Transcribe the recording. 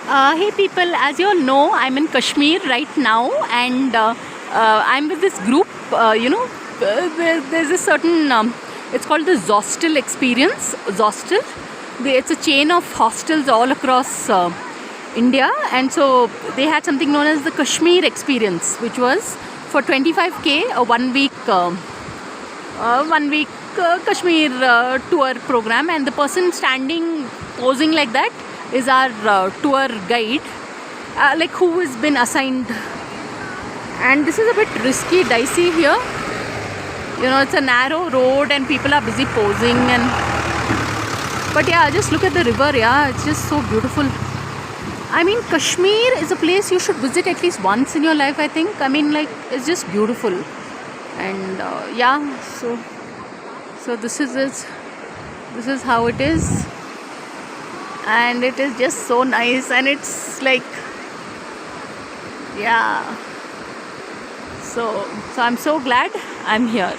Hey people, as you all know, I'm in Kashmir right now, and I'm with this group. There's a certain, it's called the Zostel experience. Zostel. It's a chain of hostels all across India, and so they had something known as the Kashmir experience, which was for 25k, a 1 week Kashmir tour program, and the person standing posing like that is our tour guide, like who has been assigned. And this is a bit risky, dicey here. You know, it's a narrow road and people are busy posing, but yeah, just look at the river. Yeah, it's just so beautiful. I mean, Kashmir is a place you should visit at least once in your life, I think. I mean, like, it's just beautiful. And yeah, so this is it. This is how it is. And it is just so nice, and it's like, yeah, so I'm so glad I'm here.